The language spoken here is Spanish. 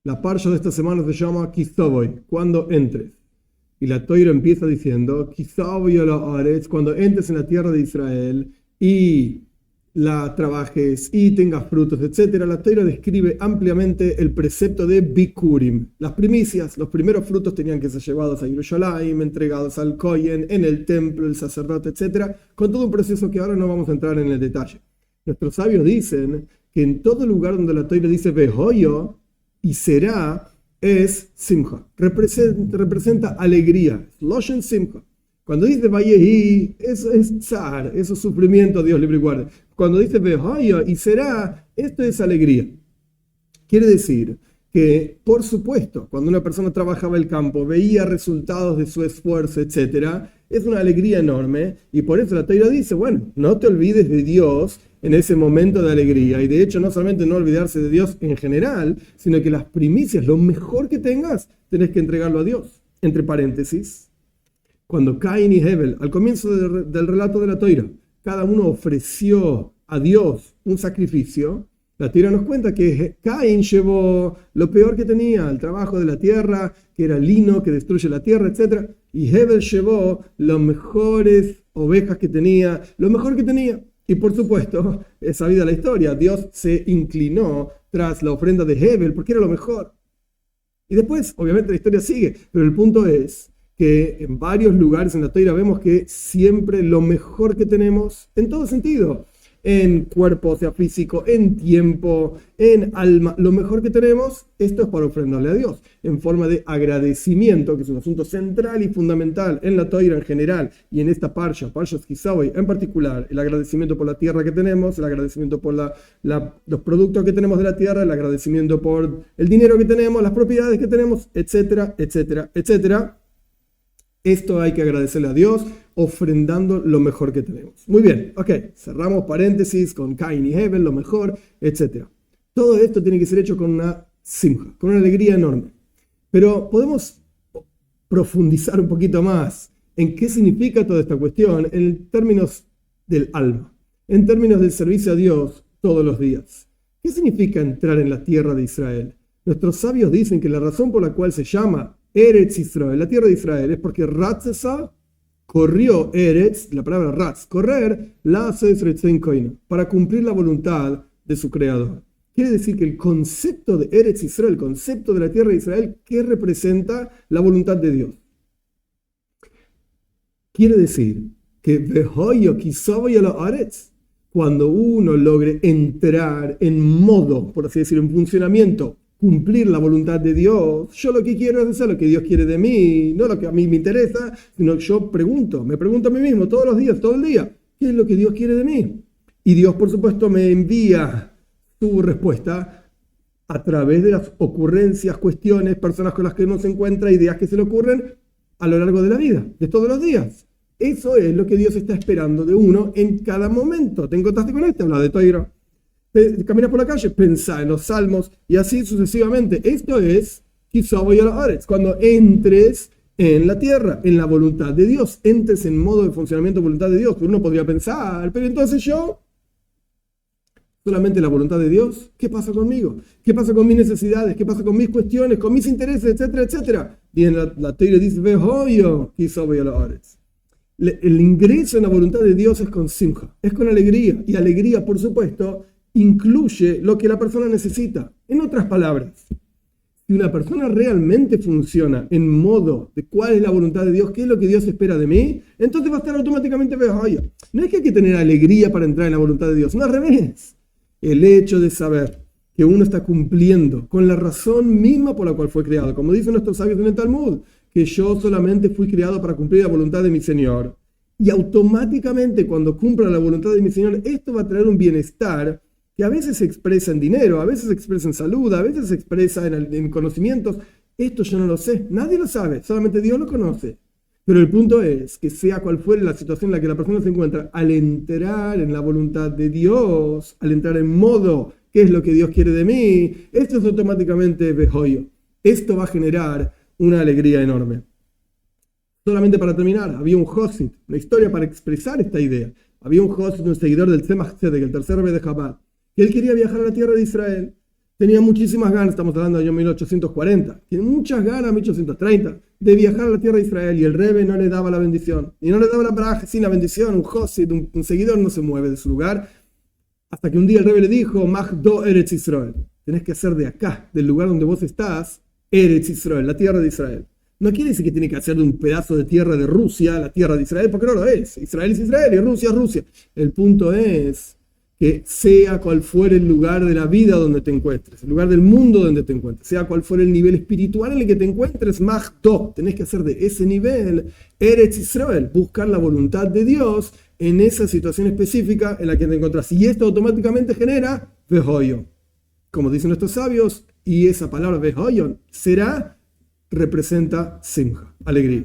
La parsha de esta semana se llama Kisoboy, cuando entres. Y la Toira empieza diciendo, Kisoboy Haaretz, cuando entres en la tierra de Israel y la trabajes y tengas frutos, etc. La Toira describe ampliamente el precepto de Bikurim. Las primicias, los primeros frutos tenían que ser llevados a Yerushalayim, entregados al Kohen, en el templo, el sacerdote, etc. Con todo un proceso que ahora no vamos a entrar en el detalle. Nuestros sabios dicen que en todo lugar donde la Toira dice Behoyo y será, es Simcha. Representa alegría. Loshen Simcha. Cuando dice Vayehi, eso es tsar, eso es sufrimiento, Dios libre y guarde. Cuando dice Behoyo y será, esto es alegría. Quiere decir que, por supuesto, cuando una persona trabajaba el campo, veía resultados de su esfuerzo, etc., es una alegría enorme, y por eso la Torá dice, bueno, no te olvides de Dios en ese momento de alegría, y de hecho no solamente no olvidarse de Dios en general, sino que las primicias, lo mejor que tengas, tenés que entregarlo a Dios. Entre paréntesis, cuando Caín y Hebel, al comienzo del relato de la Torá, cada uno ofreció a Dios un sacrificio, la Torá nos cuenta que Caín llevó lo peor que tenía, el trabajo de la tierra, que era lino, que destruye la tierra, etc. Y Hebel llevó las mejores ovejas que tenía, lo mejor que tenía. Y por supuesto, es sabida la historia, Dios se inclinó tras la ofrenda de Hebel porque era lo mejor. Y después, obviamente, la historia sigue, pero el punto es que en varios lugares en la Torá vemos que siempre lo mejor que tenemos, en todo sentido, en cuerpo, o sea, físico, en tiempo, en alma, lo mejor que tenemos, esto es para ofrendarle a Dios, en forma de agradecimiento, que es un asunto central y fundamental en la Torá en general, y en esta Parsha Kisoboy en particular, el agradecimiento por la tierra que tenemos, el agradecimiento por los productos que tenemos de la tierra, el agradecimiento por el dinero que tenemos, las propiedades que tenemos, etcétera, etcétera, etcétera. Esto hay que agradecerle a Dios ofrendando lo mejor que tenemos. Muy bien, ok, cerramos paréntesis con Caín y Hebel, lo mejor, etc. Todo esto tiene que ser hecho con una simja, con una alegría enorme. Pero podemos profundizar un poquito más en qué significa toda esta cuestión en términos del alma, en términos del servicio a Dios todos los días. ¿Qué significa entrar en la tierra de Israel? Nuestros sabios dicen que la razón por la cual se llama Eretz Israel, la tierra de Israel, es porque Ratzesa corrió Eretz, la palabra Ratz, correr, la para cumplir la voluntad de su creador. Quiere decir que el concepto de Eretz Israel, el concepto de la tierra de Israel, ¿qué representa la voluntad de Dios? Quiere decir que cuando uno logre entrar en modo, por así decirlo, en funcionamiento, cumplir la voluntad de Dios, yo lo que quiero es hacer lo que Dios quiere de mí, no lo que a mí me interesa, sino que yo me pregunto a mí mismo todos los días, todo el día, ¿qué es lo que Dios quiere de mí? Y Dios, por supuesto, me envía su respuesta a través de las ocurrencias, cuestiones, personas con las que uno se encuentra, ideas que se le ocurren a lo largo de la vida, de todos los días. Eso es lo que Dios está esperando de uno en cada momento. ¿Te encontraste con esto? Habla de Toira. Caminas por la calle, pensá en los salmos y así sucesivamente. Esto es Kisoboy Haaretz, cuando entres en la tierra, en la voluntad de Dios, entres en modo de funcionamiento de voluntad de Dios. Uno podría pensar, pero entonces yo, solamente la voluntad de Dios, ¿qué pasa conmigo? ¿Qué pasa con mis necesidades? ¿Qué pasa con mis cuestiones, con mis intereses, etcétera, etcétera? Y en la Torá dice, Behoyo Kisoboy Haaretz. El ingreso en la voluntad de Dios es con simja, es con alegría, y alegría, por supuesto, incluye lo que la persona necesita. En otras palabras, si una persona realmente funciona en modo de cuál es la voluntad de Dios, qué es lo que Dios espera de mí, entonces va a estar automáticamente behoyo. No es que hay que tener alegría para entrar en la voluntad de Dios, no, al revés. El hecho de saber que uno está cumpliendo con la razón misma por la cual fue creado, como dicen nuestros sabios en el Talmud, que yo solamente fui creado para cumplir la voluntad de mi Señor. Y automáticamente cuando cumpla la voluntad de mi Señor, esto va a traer un bienestar que a veces se expresa en dinero, a veces se expresa en salud, a veces se expresa en conocimientos. Esto yo no lo sé, nadie lo sabe, solamente Dios lo conoce. Pero el punto es que sea cual fuere la situación en la que la persona se encuentra, al entrar en la voluntad de Dios, al entrar en modo, ¿qué es lo que Dios quiere de mí? Esto es automáticamente behoyo. Esto va a generar una alegría enorme. Solamente para terminar, había un Josid, una historia para expresar esta idea. Había un Josid, un seguidor del Tzemach Tzedek, el tercer rebe de Chabad, que él quería viajar a la tierra de Israel. tenía muchísimas ganas, estamos hablando del año 1840, tiene muchas ganas, 1830, de viajar a la tierra de Israel, y el Rebbe no le daba la bendición, y no le daba la braja sin la bendición. Un Josid, un seguidor, no se mueve de su lugar, hasta que un día el Rebbe le dijo: Magdo Eretz Israel, tenés que hacer de acá, del lugar donde vos estás, Eretz Israel, la tierra de Israel. No quiere decir que tiene que hacer de un pedazo de tierra de Rusia la tierra de Israel, porque no lo es. Israel es Israel y Rusia es Rusia. El punto es que sea cual fuere el lugar de la vida donde te encuentres, el lugar del mundo donde te encuentres, sea cual fuere el nivel espiritual en el que te encuentres, Magdo, tenés que hacer de ese nivel Eretz Israel, buscar la voluntad de Dios en esa situación específica en la que te encontrás. Y esto automáticamente genera Vehoyon, como dicen nuestros sabios, y esa palabra Vehoyon representa Simcha, alegría.